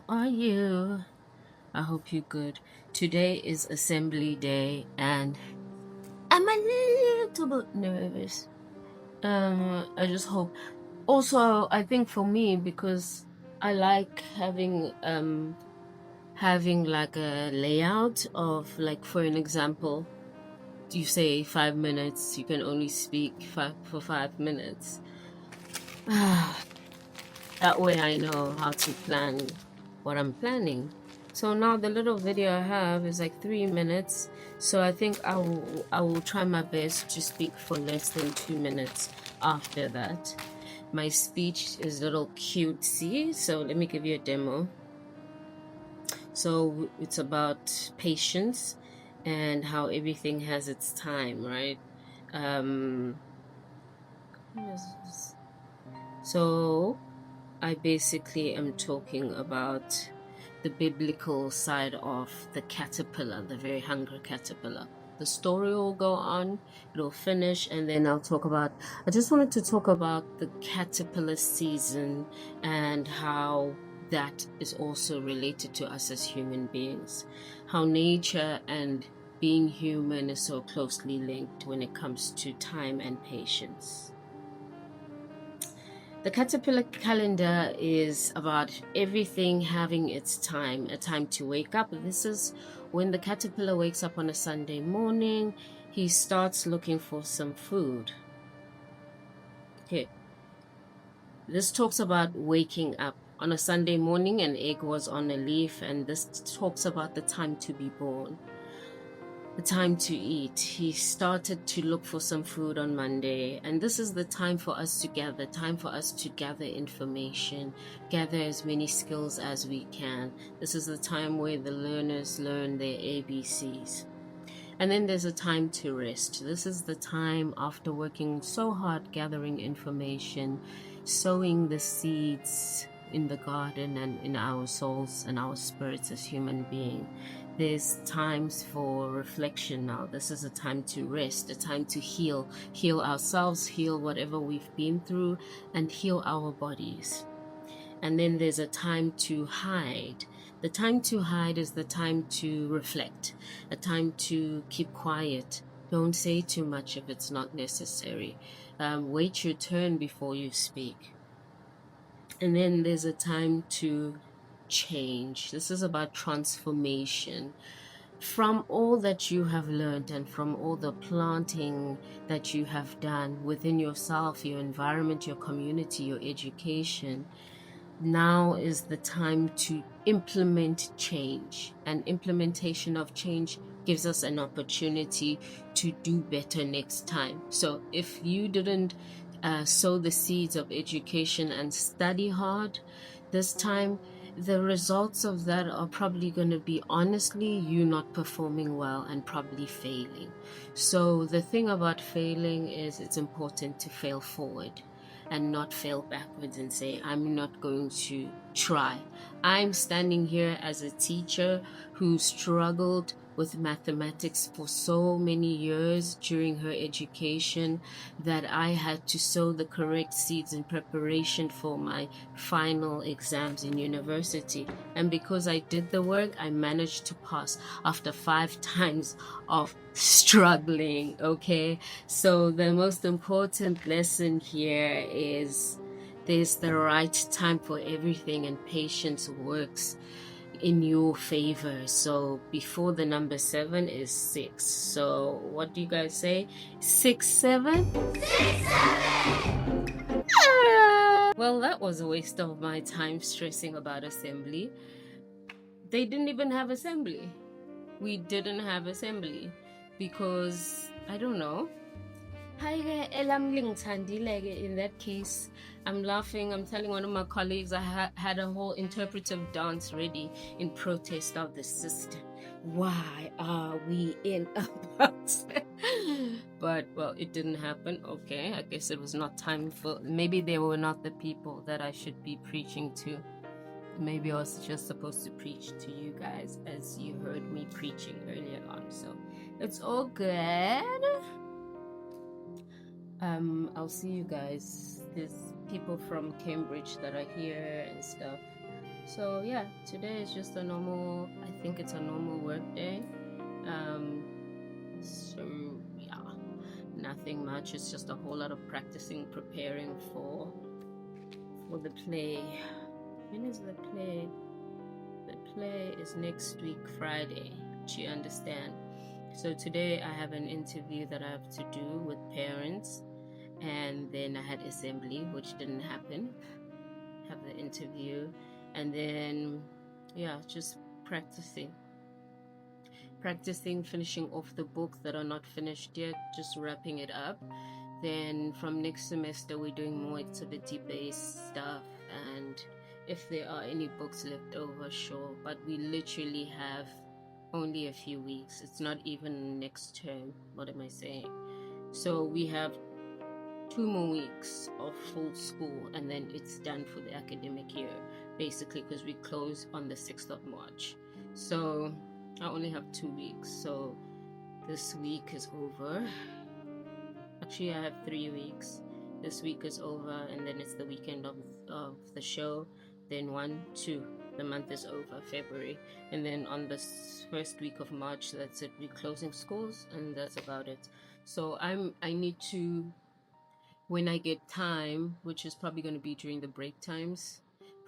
How are you? I hope you're good. Today is assembly day and I'm a little bit nervous. I just hope. Also, I think for me, because I like having like a layout of, like, for an example, you say 5 minutes, you can only speak for 5 minutes. That way I know how to plan what I'm planning. So now the little video I have is like 3 minutes. So I think I will try my best to speak for less than 2 minutes after that. My speech is a little cutesy, so let me give you a demo. So it's about patience and how everything has its time, right? Um, so I basically am talking about the biblical side of the caterpillar, the very hungry caterpillar. The story will go on, it'll finish, and then I just wanted to talk about the caterpillar season and how that is also related to us as human beings. How nature and being human is so closely linked when it comes to time and patience. The caterpillar calendar is about everything having its time, a time to wake up. This is when the caterpillar wakes up on a Sunday morning, he starts looking for some food. Okay. This talks about waking up. On a Sunday morning, an egg was on a leaf, and this talks about the time to be born. The time to eat. He started to look for some food on Monday, and this is the time for us to gather information, gather as many skills as we can. This is the time where the learners learn their ABCs. And then there's a time to rest. This is the time after working so hard gathering information, sowing the seeds in the garden and in our souls and our spirits as human beings. There's times for reflection now. This is a time to rest, a time to heal ourselves, heal whatever we've been through, and heal our bodies. And then there's a time to hide. The time to hide is the time to reflect, a time to keep quiet. Don't say too much if it's not necessary. Wait your turn before you speak. And then there's a time to change. This is about transformation. From all that you have learned and from all the planting that you have done within yourself, your environment, your community, your education, now is the time to implement change. And implementation of change gives us an opportunity to do better next time. So if you didn't sow the seeds of education and study hard this time, the results of that are probably going to be, honestly, you not performing well and probably failing. So the thing about failing is it's important to fail forward and not fail backwards and say, I'm not going to try. I'm standing here as a teacher who struggled with mathematics for so many years during her education that I had to sow the correct seeds in preparation for my final exams in university. And because I did the work, I managed to pass after 5 times of struggling. Okay, so the most important lesson here is there's the right time for everything, and patience works in your favor. So before the number 7 is 6. So what do you guys say? 6, 7? 6, 7! Well, that was a waste of my time stressing about assembly. They didn't even have assembly. We didn't have assembly because, I don't know. In that case, I'm laughing. I'm telling one of my colleagues I had a whole interpretive dance ready in protest of the system. Why are we in a box? But, well, it didn't happen. Okay, I guess it was not time for... Maybe they were not the people that I should be preaching to. Maybe I was just supposed to preach to you guys as you heard me preaching earlier on. So it's all good. I'll see you guys. There's people from Cambridge that are here and stuff. So yeah, today is just a normal, I think it's a normal work day. So yeah, nothing much. It's just a whole lot of practicing, preparing for the play. When is the play? The play is next week, Friday. Do you understand? So today I have an interview that I have to do with parents, and then I had assembly, which didn't happen. Have the interview, and then yeah, just practicing, finishing off the books that are not finished yet, just wrapping it up. Then from next semester we're doing more activity-based stuff, and if there are any books left over, sure, but we literally have only a few weeks. It's not even next term. What am I saying? So we have 2 more weeks of full school, and then it's done for the academic year, basically, because we close on the 6th of March. So I only have 2 weeks. So this week is over. Actually, I have 3 weeks. This week is over, and then it's the weekend of the show. Then 1, 2, the month is over, February. And then on the first week of March, that's it. We're closing schools, and that's about it. So I need to, when I get time, which is probably going to be during the break times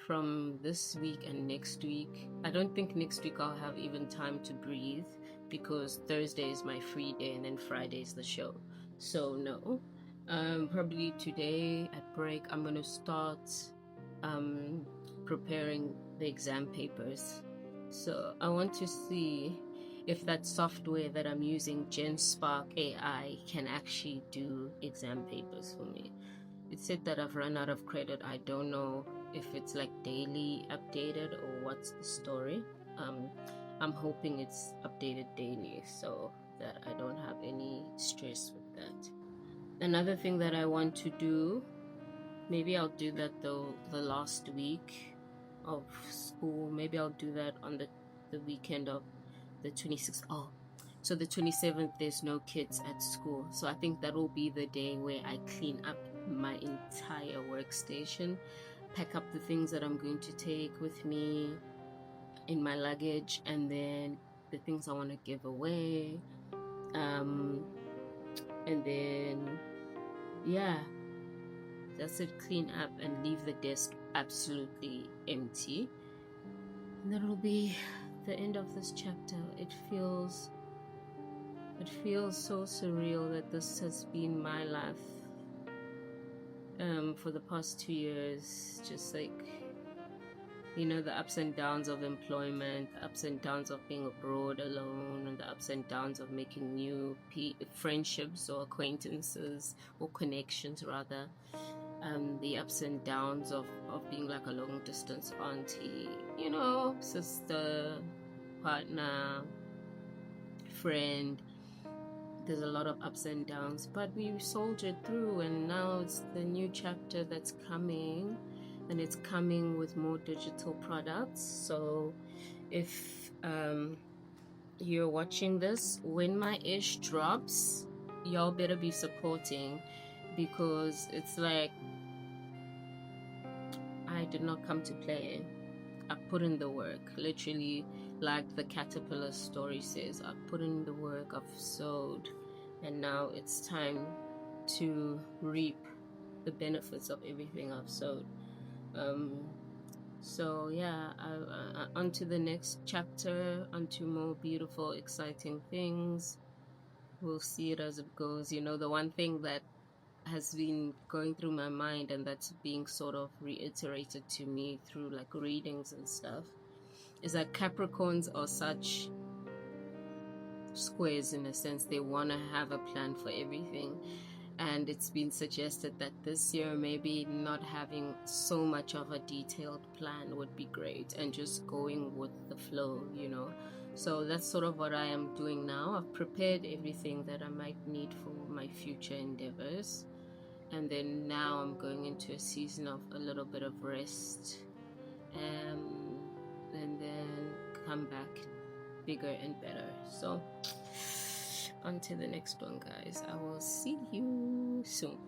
from this week and next week. I don't think next week I'll have even time to breathe, because Thursday is my free day and then Friday is the show. So no, probably today at break I'm going to start preparing the exam papers. So I want to see if that software that I'm using, GenSpark AI, can actually do exam papers for me. It said that I've run out of credit. I don't know if it's like daily updated or what's the story. I'm hoping it's updated daily so that I don't have any stress with that. Another thing that I want to do, maybe I'll do that though the last week of school. Maybe I'll do that on the weekend of the 26th. Oh, so the 27th there's no kids at school, so I think that will be the day where I clean up my entire workstation, pack up the things that I'm going to take with me in my luggage, and then the things I want to give away, and then yeah, that's it. Clean up and leave the desk absolutely empty, and that'll be the end of this chapter. It feels so surreal that this has been my life for the past 2 years. Just like, you know, the ups and downs of employment, the ups and downs of being abroad alone, and the ups and downs of making new friendships or acquaintances or connections rather. The ups and downs of being like a long distance auntie, you know, sister, partner, friend. There's a lot of ups and downs, but we soldiered through, and now it's the new chapter that's coming, and it's coming with more digital products. So if you're watching this when my ish drops, y'all better be supporting, because it's like, I did not come to play. I put in the work, literally, like the caterpillar story says. I put in the work, I've sowed, and now it's time to reap the benefits of everything I've sowed. So yeah, on to the next chapter, onto more beautiful, exciting things. We'll see it as it goes. You know, the one thing that has been going through my mind, and that's being sort of reiterated to me through like readings and stuff, is that Capricorns are such squares in a sense. They want to have a plan for everything, and it's been suggested that this year maybe not having so much of a detailed plan would be great, and just going with the flow, you know. So that's sort of what I am doing now. I've prepared everything that I might need for my future endeavors, and then now I'm going into a season of a little bit of rest, and then come back bigger and better. So on to the next one, guys. I will see you soon.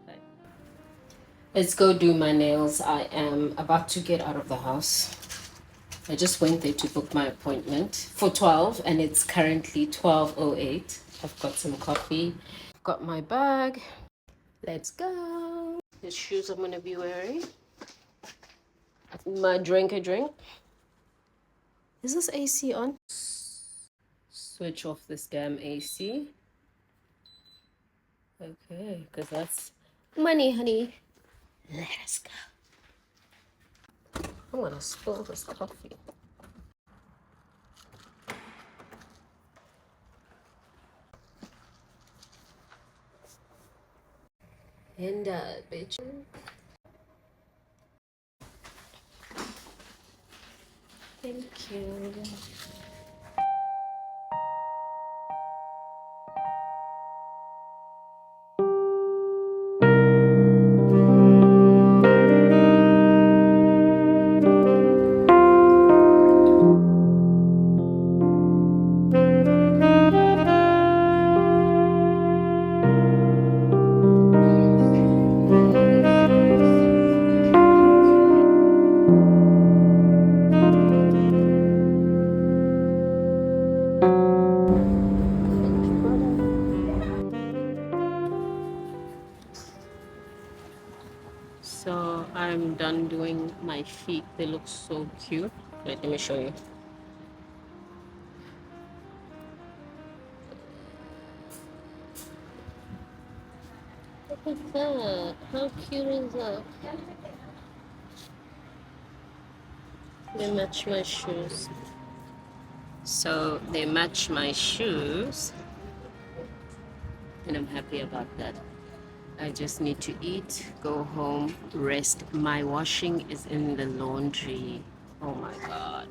Bye. Let's go do my nails. I am about to get out of the house. I just went there to book my appointment for 12 and it's currently 12:08. I've got some coffee. Got my bag. Let's go. The shoes I'm gonna be wearing. My drink. Is this AC on? Switch off this damn AC. Okay, because that's money, honey. Let us go. I'm gonna spill this coffee. And bitch. Thank you. So I'm done doing my feet. They look so cute. Wait, let me show you. Look at that. How cute is that? They match my shoes. So they match my shoes. And I'm happy about that. I just need to eat, go home, rest. My washing is in the laundry. Oh my god.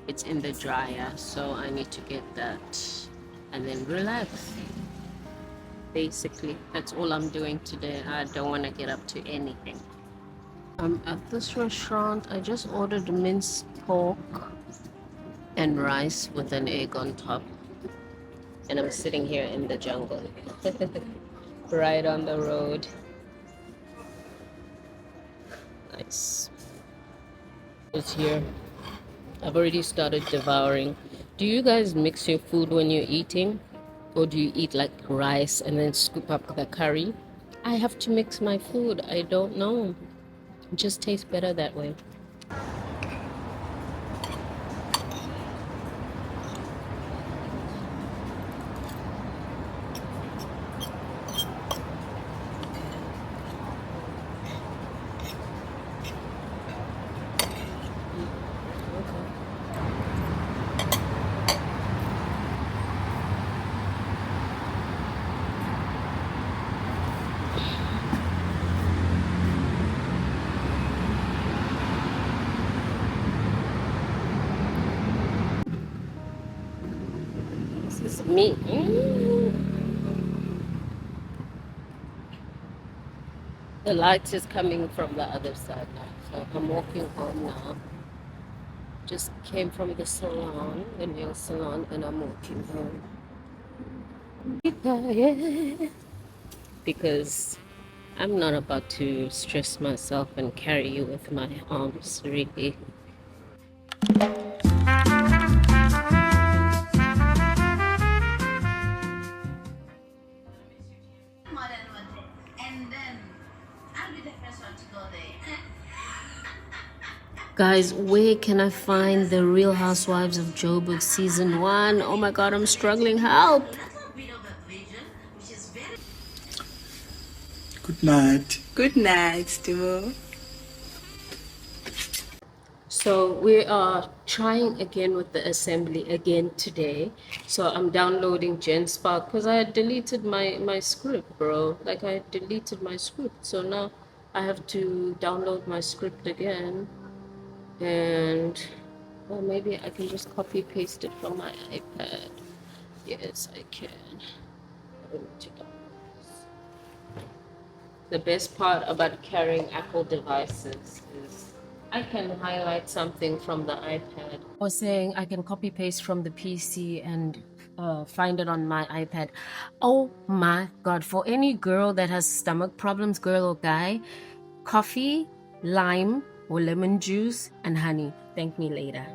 It's in the dryer, so I need to get that and then relax. Basically, that's all I'm doing today. I don't want to get up to anything. I'm at this restaurant. I just ordered minced pork and rice with an egg on top. And I'm sitting here in the jungle. Right on the road. Nice. It's here. I've already started devouring. Do you guys mix your food when you're eating? Or do you eat like rice and then scoop up the curry? I have to mix my food. I don't know. It just tastes better that way. This is me. The light is coming from the other side now. So I'm walking home now. Just came from the salon, the nail salon, and I'm walking home. Because I'm not about to stress myself and carry you with my arms, really. Guys, where can I find the Real Housewives of Joburg season 1? Oh my god, I'm struggling. Help! Good night. Good night, Steve. So we are trying again with the assembly again today. So I'm downloading GenSpark because I had deleted my script, bro. Like I deleted my script. So now I have to download my script again. And well, maybe I can just copy paste it from my iPad. Yes, I can. The best part about carrying Apple devices is I can highlight something from the iPad. I was saying I can copy paste from the PC and find it on my iPad. Oh my god, for any girl that has stomach problems, girl or guy, coffee, lime or lemon juice, and honey. Thank me later.